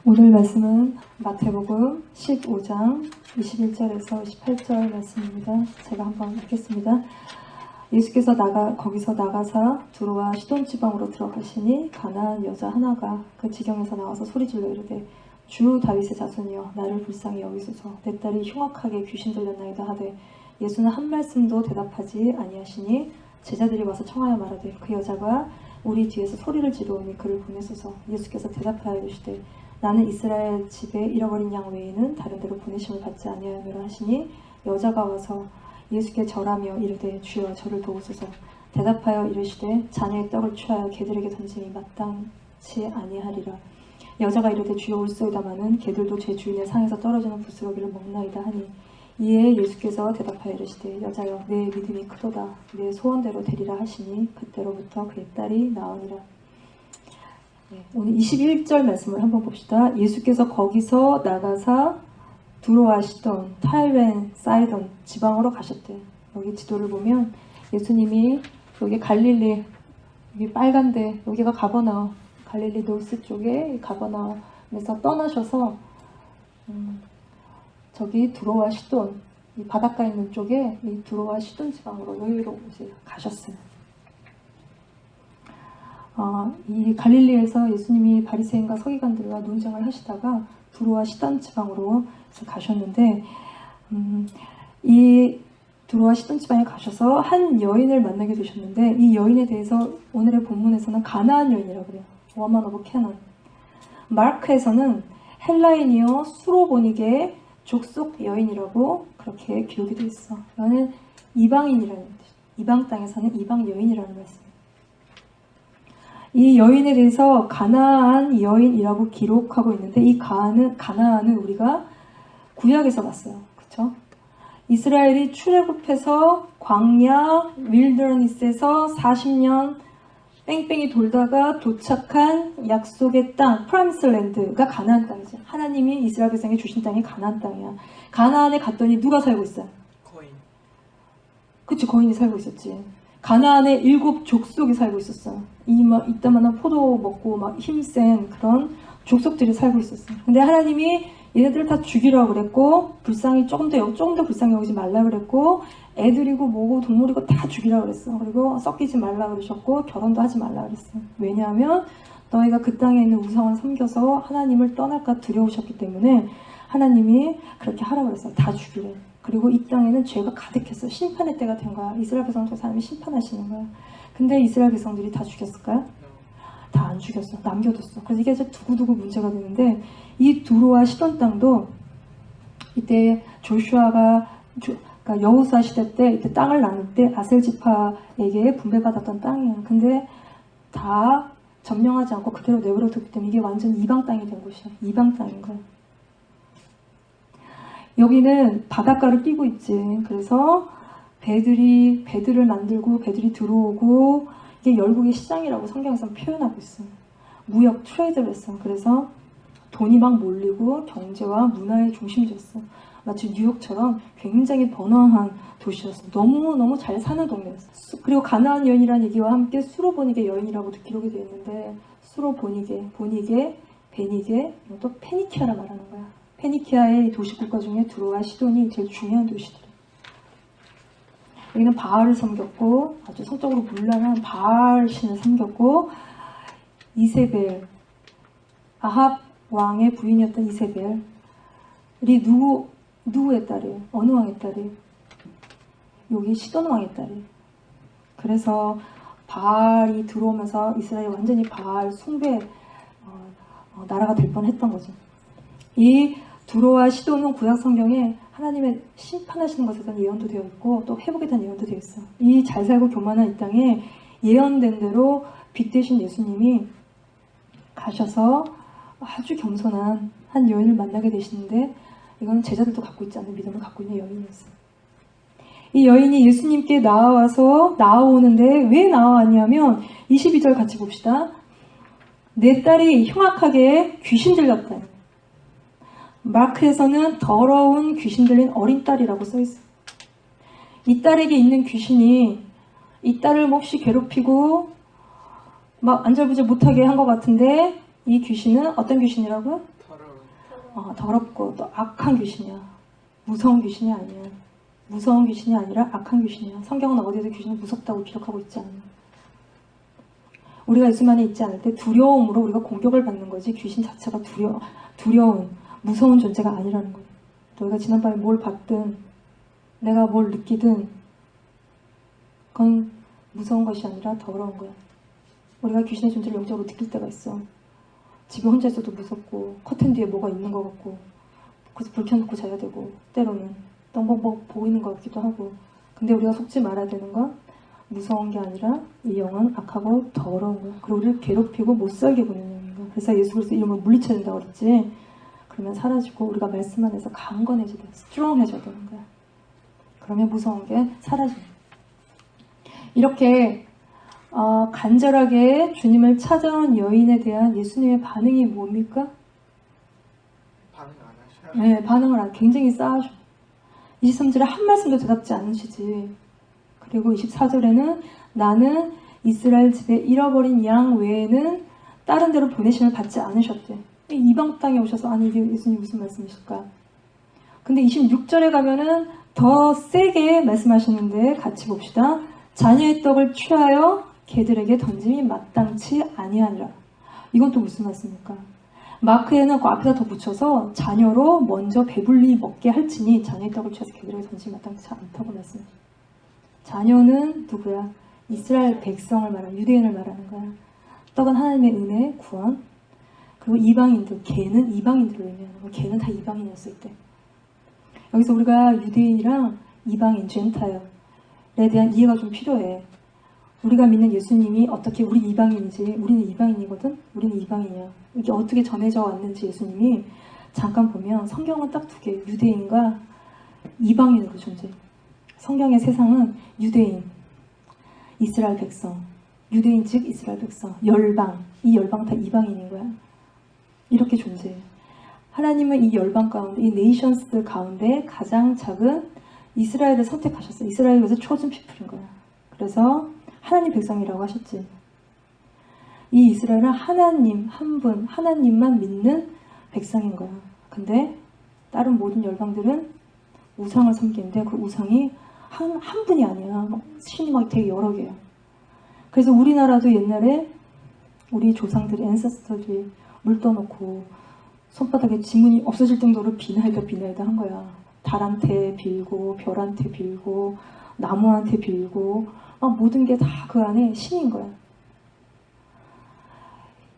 오늘 말씀은 마태복음 15장 21절에서 28절 말씀입니다. 제가 한번 읽겠습니다. 예수께서 거기서 나가사 두로와 시돈 지방으로 들어가시니 가나안 여자 하나가 그 지경에서 나와서 소리질러 이르되 주 다윗의 자손이여 나를 불쌍히 여기소서 내 딸이 흉악하게 귀신 들렸나이다 하되 예수는 한 말씀도 대답하지 아니하시니 제자들이 와서 청하여 말하되 그 여자가 우리 뒤에서 소리를 지르오니 그를 보내소서. 예수께서 대답하여 이르시되 나는 이스라엘 집에 잃어버린 양 외에는 다른 데로 보내심을 받지 아니하노라 하시니 여자가 와서 예수께 절하며 이르되 주여 저를 도우소서. 대답하여 이르시되 자녀의 떡을 취하여 개들에게 던짐이 마땅치 아니하리라. 여자가 이르되 주여 올소이다마는 개들도 제 주인의 상에서 떨어지는 부스러기를 먹나이다 하니 이에 예수께서 대답하여 이르시되 여자여 내 믿음이 크도다 내 소원대로 되리라 하시니 그때로부터 그의 딸이 나으니라. 오늘 21절 말씀을 한번 봅시다. 예수께서 거기서 나가사 두로와 시돈, 타이렌, 사이돈 지방으로 가셨대. 여기 지도를 보면 예수님이 여기 갈릴리, 여기 빨간데 여기가 가버나움, 갈릴리 노스 쪽에 가버나움에서 떠나셔서 저기 두로와 시돈, 이 바닷가 있는 쪽에 이 두로와 시돈 지방으로 여기로 이제 가셨어요. 이 갈릴리에서 예수님이 바리새인과 서기관들과 논쟁을 하시다가 두로와 시돈 지방으로 가셨는데 이 두로와 시돈 지방에 가셔서 한 여인을 만나게 되셨는데 이 여인에 대해서 오늘의 본문에서는 가나안 여인이라고 그래요. 워먼 오브 캐넌. 마르크에서는 헬라인이요 수로보니게 족속 여인이라고 그렇게 기록이 되어 있어. 이거는 이방인이라는 뜻. 이방 땅에 사는 이방 여인이라는 말씀. 이 여인에 대해서 가나안 여인이라고 기록하고 있는데 이 가나안은 우리가 구약에서 봤어요. 그렇죠? 이스라엘이 출애굽해서 광야 윌더니스에서 40년 뺑뺑이 돌다가 도착한 약속의 땅, 프라미스랜드가 가나안 땅이죠. 하나님이 이스라엘 백성에게 주신 땅이 가나안 땅이야. 가나안에 갔더니 누가 살고 있어요? 거인. 그치, 거인이 살고 있었지. 가나안에 7 족속이 살고 있었어요. 이따만한 포도 먹고 막 힘센 그런 족속들이 살고 있었어요. 근데 하나님이 얘네들을 다 죽이라고 그랬고 조금 더 불쌍히 여기지 말라 그랬고 애들이고 뭐고 동물이고 다 죽이라고 그랬어. 그리고 섞이지 말라 그러셨고 결혼도 하지 말라 그랬어요. 왜냐하면 너희가 그 땅에 있는 우상을 섬겨서 하나님을 떠날까 두려우셨기 때문에 하나님이 그렇게 하라고 그랬어요. 다 죽이래. 그리고 이 땅에는 죄가 가득했어. 심판의 때가 된 거야. 이스라엘 백성들 하나님이 심판하시는 거야. 근데 이스라엘 백성들이 다 죽였을까요? 다 안 죽였어. 남겨뒀어. 그래서 이게 이제 두고두고 문제가 되는데 이 두로와 시돈 땅도 이때 조슈아가 그러니까 여호수아 시대 때 이때 땅을 나눌 때 아셀 지파에게 분배받았던 땅이에요. 근데 다 점령하지 않고 그대로 내버려뒀기 때문에 이게 완전 이방 땅이 된 곳이야. 이방 땅인 거야. 여기는 바닷가를 끼고 있지. 그래서 배들을 만들고 배들이 들어오고 이게 열국의 시장이라고 성경에서 표현하고 있어요. 무역 트레이드를 했어. 그래서 돈이 막 몰리고 경제와 문화의 중심지였어. 마치 뉴욕처럼 굉장히 번화한 도시였어. 너무너무 잘 사는 동네였어. 그리고 가나안 여인이라는 얘기와 함께 수로보니게 여인이라고도 기록이 되어 있는데 수로보니게, 보니게, 베니게, 또 페니키아라 말하는 거야. 페니키아의 도시 국가 중에 두로와 시돈이 제일 중요한 도시들. 여기는 바알을 섬겼고 아주 성적으로 문란한 바알 신을 섬겼고 이세벨, 아합 왕의 부인이었던 이세벨이 누구의 딸이에요? 어느 왕의 딸이에요? 여기 시돈 왕의 딸이에요. 그래서 바알이 들어오면서 이스라엘이 완전히 바알 숭배 나라가 될 뻔했던 거죠. 이 두로와 시돈은 구약 성경에 하나님의 심판하시는 것에 대한 예언도 되어 있고 또 회복에 대한 예언도 되어 있어요. 이 잘 살고 교만한 이 땅에 예언된 대로 빛 대신 예수님이 가셔서 아주 겸손한 한 여인을 만나게 되시는데 이건 제자들도 갖고 있지 않은 믿음을 갖고 있는 여인이었어요. 이 여인이 예수님께 나아오는데 왜 나아왔냐면 22절 같이 봅시다. 내 딸이 흉악하게 귀신 들렸다. 마크에서는 더러운 귀신 들린 어린 딸이라고 써있어요. 이 딸에게 있는 귀신이 이 딸을 몹시 괴롭히고 막 안절부절 못하게 한 것 같은데 이 귀신은 어떤 귀신이라고요? 더러운 더럽고 또 악한 귀신이야. 무서운 귀신이 아니야. 무서운 귀신이 아니라 악한 귀신이야. 성경은 어디에도 귀신을 무섭다고 기록하고 있지 않아. 우리가 예수 안에 있지 않을 때 두려움으로 우리가 공격을 받는 거지 귀신 자체가 두려운 무서운 존재가 아니라는 거예요. 너희가 지난밤에 뭘 봤든 내가 뭘 느끼든 그건 무서운 것이 아니라 더러운 거야. 우리가 귀신의 존재를 영적으로 느낄 때가 있어. 집에 혼자 있어도 무섭고 커튼 뒤에 뭐가 있는 것 같고 그래서 불 켜놓고 자야 되고 때로는 너무 뭐 보이는 것 같기도 하고. 근데 우리가 속지 말아야 되는 건 무서운 게 아니라 이 영은 악하고 더러운 거야. 그리고 우리를 괴롭히고 못 살게 보는 영인 거야. 그래서 예수 그리스도 이름을 물리쳐야 된다고 그랬지. 그러면 사라지고 우리가 말씀 안에서 강건해져야 돼. 스트롱해져야 되는 거야. 그러면 무서운 게 사라지는 거야. 이렇게 간절하게 주님을 찾아온 여인에 대한 예수님의 반응이 뭡니까? 반응 안 하셔요? 네, 반응을 굉장히 싸하셔. 23절에 한 말씀도 대답지 않으시지. 그리고 24절에는 나는 이스라엘 집에 잃어버린 양 외에는 다른 데로 보내심을 받지 않으셨대. 이방 땅에 오셔서 아니 이게 예수님 무슨 말씀이실까? 근데 26절에 가면은 더 세게 말씀하시는데 같이 봅시다. 자녀의 떡을 취하여 개들에게 던짐이 마땅치 아니하니라. 이건 또 무슨 말씀입니까? 마크에는 그 앞에다 더 붙여서 자녀로 먼저 배불리 먹게 할지니 자녀의 떡을 취해서 개들에게 던짐이 마땅치 않다고 말씀해요. 자녀는 누구야? 이스라엘 백성을 말하는, 유대인을 말하는 거야. 떡은 하나님의 은혜, 구원. 그리고 이방인들, 개는 이방인들을 의미하는 거야. 개는 다 이방인이었을 때. 여기서 우리가 유대인이랑 이방인, 젠타일에 대한 이해가 좀 필요해. 우리가 믿는 예수님이 어떻게 우리 이방인이지, 우리는 이방인이거든? 우리는 이방인이야. 이게 어떻게 전해져 왔는지 예수님이 잠깐 보면 성경은 딱 두 개, 유대인과 이방인으로 존재해. 성경의 세상은 유대인, 이스라엘 백성, 유대인 즉 이스라엘 백성, 열방, 이 열방 다 이방인인 거야. 이렇게 존재해. 하나님은 이 열방 가운데, 이 네이션스들 가운데 가장 작은 이스라엘을 선택하셨어. 이스라엘이 그래서 초sen 피플인 거야. 그래서 하나님 백성이라고 하셨지. 이 이스라엘은 하나님 한 분, 하나님만 믿는 백성인 거야. 근데 다른 모든 열방들은 우상을 섬기는데 그 우상이 한 분이 아니야. 신이 막 되게 여러 개야. 그래서 우리나라도 옛날에 우리 조상들이, 앤세스터들이 물 떠놓고 손바닥에 지문이 없어질 정도로 비나이다 한 거야. 달한테 빌고 별한테 빌고 나무한테 빌고 막 모든 게 다 그 안에 신인 거야.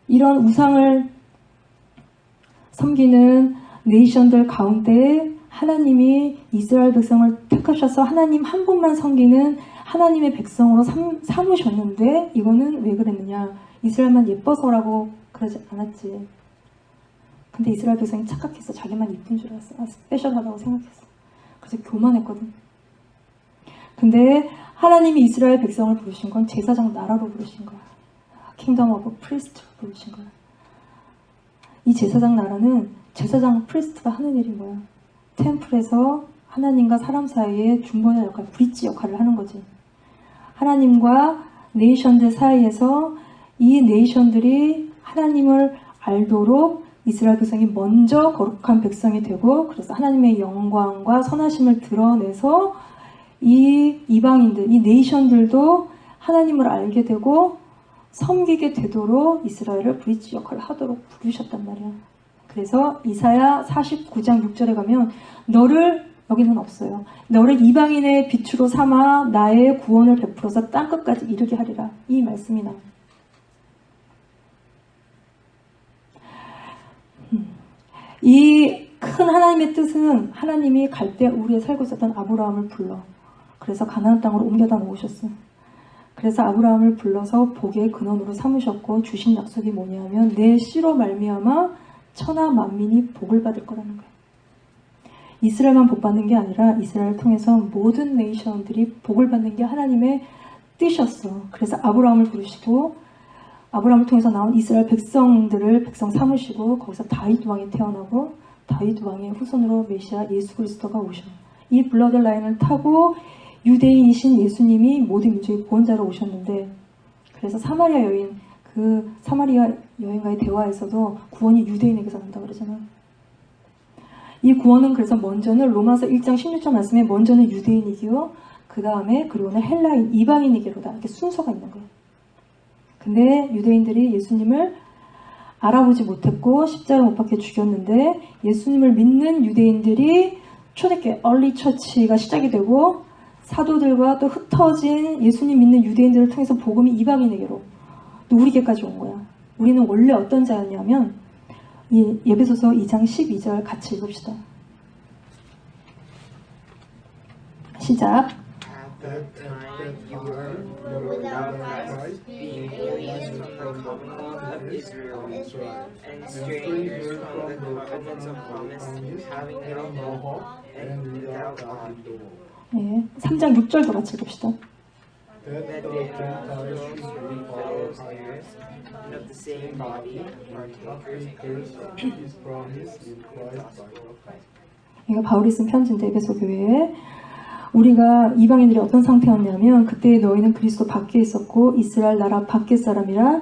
이런 우상을 섬기는 네이션들 가운데 하나님이 이스라엘 백성을 택하셔서 하나님 한 분만 섬기는 하나님의 백성으로 삼으셨는데 이거는 왜 그랬느냐? 이스라엘만 예뻐서라고 그러지 않았지. 근데 이스라엘 백성이 착각했어. 자기만 이쁜 줄 알았어. 스페셜하다고 생각했어. 그래서 교만했거든. 근데 하나님이 이스라엘 백성을 부르신 건 제사장 나라로 부르신 거야. 킹덤 오브 프리스트로 부르신 거야. 이 제사장 나라는 제사장 프리스트가 하는 일인 거야. 템플에서 하나님과 사람 사이에 중보자 역할, 브릿지 역할을 하는 거지. 하나님과 네이션들 사이에서 이 네이션들이 하나님을 알도록 이스라엘 백성이 먼저 거룩한 백성이 되고, 그래서 하나님의 영광과 선하심을 드러내서 이 이방인들, 이 네이션들도 하나님을 알게 되고 섬기게 되도록 이스라엘을 브릿지 역할을 하도록 부르셨단 말이야. 그래서 이사야 49장 6절에 가면 너를, 여기는 없어요, 너를 이방인의 빛으로 삼아 나의 구원을 베풀어서 땅끝까지 이르게 하리라, 이 말씀이 나와요. 이 큰 하나님의 뜻은 하나님이 갈대 우리에 살고 있었던 아브라함을 불러, 그래서 가나안 땅으로 옮겨다 놓으셨어요. 그래서 아브라함을 불러서 복의 근원으로 삼으셨고 주신 약속이 뭐냐면 내 씨로 말미암아 천하 만민이 복을 받을 거라는 거예요. 이스라엘만 복 받는 게 아니라 이스라엘을 통해서 모든 네이션들이 복을 받는 게 하나님의 뜻이었어. 그래서 아브라함을 부르시고 아브라함을 통해서 나온 이스라엘 백성들을 백성 삼으시고 거기서 다윗 왕이 태어나고 다윗 왕의 후손으로 메시아 예수 그리스도가 오셔. 이 블러드 라인을 타고 유대인이신 예수님이 모든 민족의 구원자로 오셨는데, 그래서 사마리아 여인, 그 사마리아 여인과의 대화에서도 구원이 유대인에게서 난다고 그러잖아. 이 구원은 그래서 먼저는 로마서 1장 16절 말씀에 먼저는 유대인이기요, 그 다음에 그리고는 헬라인, 이방인이기로다. 이렇게 순서가 있는 거예요. 근데 유대인들이 예수님을 알아보지 못했고 십자가에 못 박혀 죽였는데, 예수님을 믿는 유대인들이 초대교회 얼리 처치가 시작이 되고, 사도들과 또 흩어진 예수님 믿는 유대인들을 통해서 복음이 이방인에게로 또 우리에게까지 온 거야. 우리는 원래 어떤 자였냐면, 이 예배소서 2장 12절 같이 읽읍시다. 시작. At that time you were without Christ, being aliens from the commonwealth of Israel, and strangers from the covenants of promise, having no hope and without God. 네, 3장 6절도 같이 읽읍시다. That the Gentiles should be fellows heirs of the same body, partakers of His promise in Christ by Christ. 이거 바울이 쓴 편지인데, 에베소 교회에 우리가 이방인들이 어떤 상태였냐면, 그때 너희는 그리스도 밖에 있었고 이스라엘 나라 밖의 사람이라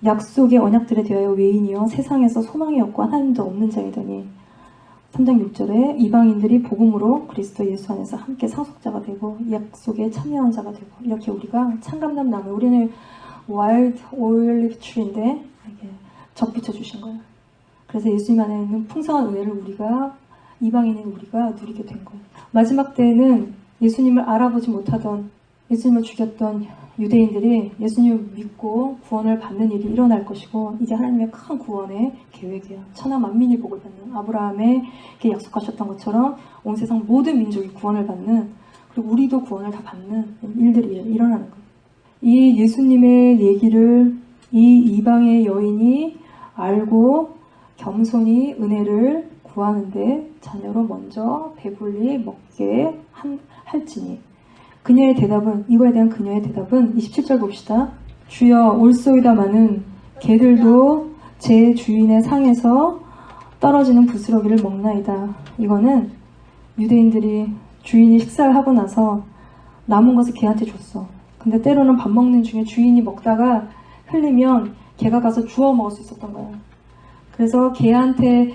약속의 언약들에 대하여 외인이여 세상에서 소망이 없고 하나님도 없는 자이더니, 3장 6절에 이방인들이 복음으로 그리스도 예수 안에서 함께 상속자가 되고 약속에 참여한 자가 되고, 이렇게 우리가 창감난 나무, 우리는 와일드 올리브 트리인데 이렇게 접붙여 주신 거예요. 그래서 예수님 안에 있는 풍성한 은혜를 우리가, 이방인인 우리가 누리게 된 거예요. 마지막 때에는 예수님을 알아보지 못하던, 예수님을 죽였던 유대인들이 예수님을 믿고 구원을 받는 일이 일어날 것이고, 이게 하나님의 큰 구원의 계획이에요. 천하 만민이 복을 받는, 아브라함에게 약속하셨던 것처럼 온 세상 모든 민족이 구원을 받는, 그리고 우리도 구원을 다 받는 일들이 일어나는 거예요. 이 예수님의 얘기를 이 이방의 여인이 알고 겸손히 은혜를 구하는데 자녀로 먼저 배불리 먹게 할지니, 그녀의 대답은, 이거에 대한 그녀의 대답은 27절 봅시다. 주여 올소이다마는 개들도 제 주인의 상에서 떨어지는 부스러기를 먹나이다. 이거는 유대인들이 주인이 식사를 하고 나서 남은 것을 개한테 줬어. 근데 때로는 밥 먹는 중에 주인이 먹다가 흘리면 개가 가서 주워 먹을 수 있었던 거야. 그래서 개한테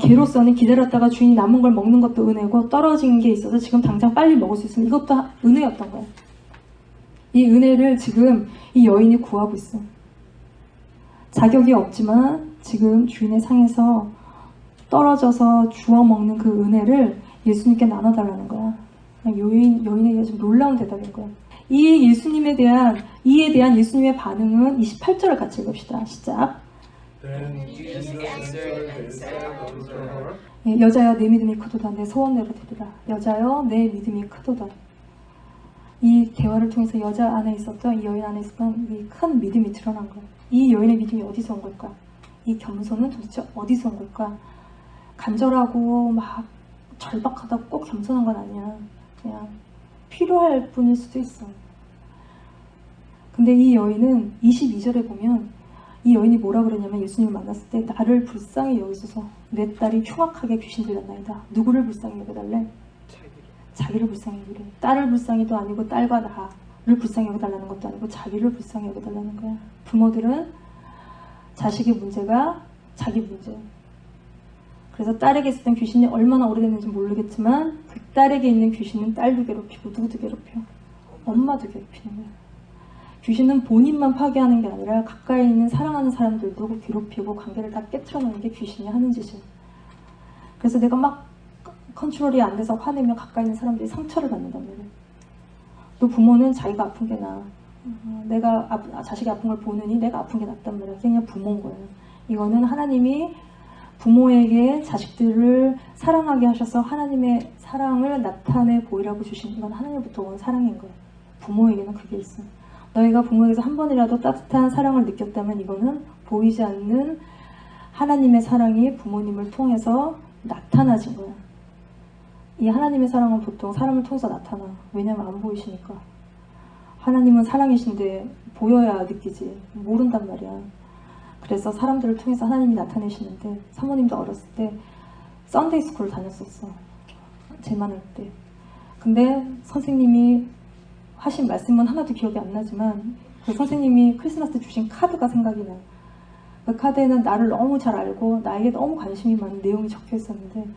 개로서는 기다렸다가 주인이 남은 걸 먹는 것도 은혜고, 떨어진 게 있어서 지금 당장 빨리 먹을 수 있으면 이것도 은혜였던 거야. 이 은혜를 지금 이 여인이 구하고 있어. 자격이 없지만 지금 주인의 상에서 떨어져서 주워 먹는 그 은혜를 예수님께 나눠달라는 거야. 여인에게 좀 놀라운 대답인 거야. 이 예수님에 대한, 이에 대한 예수님의 반응은 28절을 같이 읽읍시다. 시작. Then Jesus answered and said unto her, 예, 여자여 내 믿음이 크도다. 내 소원대로 되리라. 여자여 내 믿음이 크도다. 이 대화를 통해서 여자 안에 있었던, 이 여인 안에 있었던 이 큰 믿음이 드러난 거예요. 이 여인의 믿음이 어디서 온 걸까? 이 겸손은 도대체 어디서 온 걸까? 간절하고 막 절박하다고 꼭 겸손한 건 아니야. 그냥 필요할 뿐일 수도 있어. 근데 이 여인은 22절에 보면, 이 여인이 뭐라 그러냐면, 예수님을 만났을 때 나를 불쌍히 여기소서, 내 딸이 흉악하게 귀신 들렸나이다. 누구를 불쌍히 여겨달래? 자기를 불쌍히 여기래. 딸을 불쌍히도 아니고 딸과 나를 불쌍히 여겨달라는 것도 아니고 자기를 불쌍히 여겨달라는 거야. 부모들은 자식의 문제가 자기 문제야. 그래서 딸에게 있었던 귀신이 얼마나 오래됐는지 모르겠지만 그 딸에게 있는 귀신은 딸도 괴롭히고 누구도 괴롭혀. 엄마도 괴롭히는 거야. 귀신은 본인만 파괴하는 게 아니라 가까이 있는 사랑하는 사람들도 괴롭히고 관계를 다 깨트려놓는 게 귀신이 하는 짓이야. 그래서 내가 막 컨트롤이 안 돼서 화내면 가까이 있는 사람들이 상처를 받는단 말이야. 또 부모는 자기가 아픈 게 나아. 내가 자식이 아픈 걸 보느니 내가 아픈 게 낫단 말이야. 그냥 부모인 거예요. 이거는 하나님이 부모에게 자식들을 사랑하게 하셔서 하나님의 사랑을 나타내 보이라고 주신, 건 하나님부터 온 사랑인 거예요. 부모에게는 그게 있어. 너희가 부모에게서 한 번이라도 따뜻한 사랑을 느꼈다면 이거는 보이지 않는 하나님의 사랑이 부모님을 통해서 나타나진 거야. 이 하나님의 사랑은 보통 사람을 통해서 나타나. 왜냐면 안 보이시니까. 하나님은 사랑이신데 보여야 느끼지. 모른단 말이야. 그래서 사람들을 통해서 하나님이 나타내시는데, 사모님도 어렸을 때 썬데이 스쿨을 다녔었어. 제 많을 때. 근데 선생님이 하신 말씀은 하나도 기억이 안 나지만 그 선생님이 크리스마스 때 주신 카드가 생각이 나. 그 카드에는 나를 너무 잘 알고 나에게 너무 관심이 많은 내용이 적혀 있었는데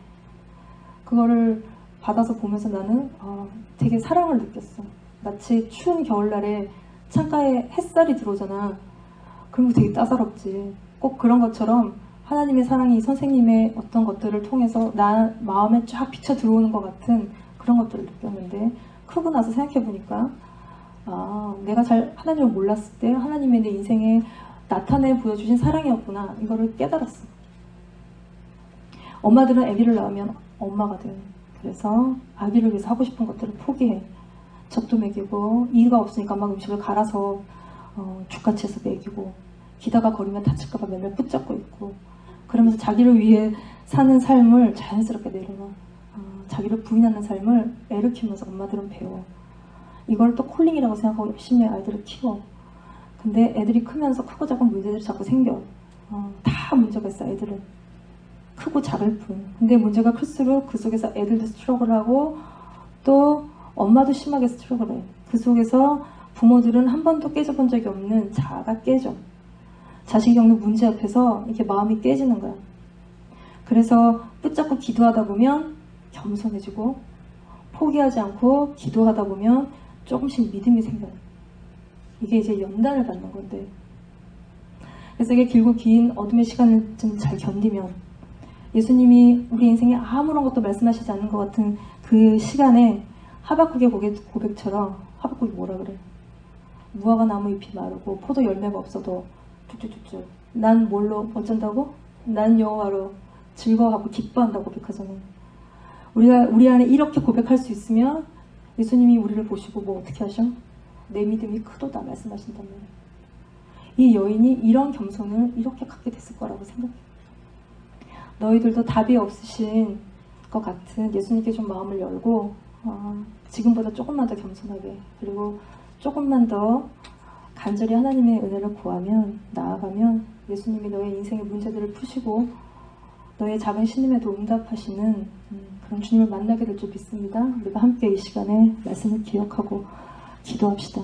그거를 받아서 보면서 나는 되게 사랑을 느꼈어. 마치 추운 겨울날에 창가에 햇살이 들어오잖아. 그리고 되게 따사롭지. 꼭 그런 것처럼 하나님의 사랑이 선생님의 어떤 것들을 통해서 나 마음에 쫙 비쳐 들어오는 것 같은 그런 것들을 느꼈는데 크고 나서 생각해보니까 내가 잘 하나님을 몰랐을 때 하나님의 내 인생에 나타내 보여주신 사랑이었구나. 이거를 깨달았어. 엄마들은 아기를 낳으면 엄마가 돼. 그래서 아기를 위해서 하고 싶은 것들을 포기해. 젖도 먹이고 이가 없으니까 막 음식을 갈아서 죽같이 해서 먹이고 기다가 거리면 다칠까봐 맨날 붙잡고 있고 그러면서 자기를 위해 사는 삶을 자연스럽게 내려놔. 자기를 부인하는 삶을 애를 키우면서 엄마들은 배워. 이걸 또 콜링이라고 생각하고 열심히 아이들을 키워. 근데 애들이 크면서 크고 작은 문제들이 자꾸 생겨. 다 문제가 있어 애들은. 크고 작을 뿐. 근데 문제가 클수록 그 속에서 애들도 스트러글하고 또 엄마도 심하게 스트러글해. 그 속에서 부모들은 한 번도 깨져본 적이 없는 자아가 깨져. 자식이 겪는 문제 앞에서 이렇게 마음이 깨지는 거야. 그래서 붙잡고 기도하다 보면 겸손해지고 포기하지 않고 기도하다 보면 조금씩 믿음이 생겨요. 이게 이제 연단을 받는 건데 그래서 이게 길고 긴 어둠의 시간을 좀 잘 견디면 예수님이 우리 인생에 아무런 것도 말씀하시지 않는 것 같은 그 시간에 하박국의 고백처럼 하박국이 뭐라 그래? 무화과 나무 잎이 마르고 포도 열매가 없어도 쭉쭉쭉쭉 난 뭘로 어쩐다고? 난 여호와로 즐거워하고 기뻐한다고 고백하잖아요. 우리 안에 이렇게 고백할 수 있으면 예수님이 우리를 보시고 뭐 어떻게 하셔? 내 믿음이 크도다 말씀하신단 말이에요. 이 여인이 이런 겸손을 이렇게 갖게 됐을 거라고 생각해요. 너희들도 답이 없으신 것 같은 예수님께 좀 마음을 열고 지금보다 조금만 더 겸손하게 그리고 조금만 더 간절히 하나님의 은혜를 구하면 나아가면 예수님이 너의 인생의 문제들을 푸시고 너의 작은 신음에도 응답하시는 그런 주님을 만나게 될 줄 믿습니다. 우리가 함께 이 시간에 말씀을 기억하고 기도합시다.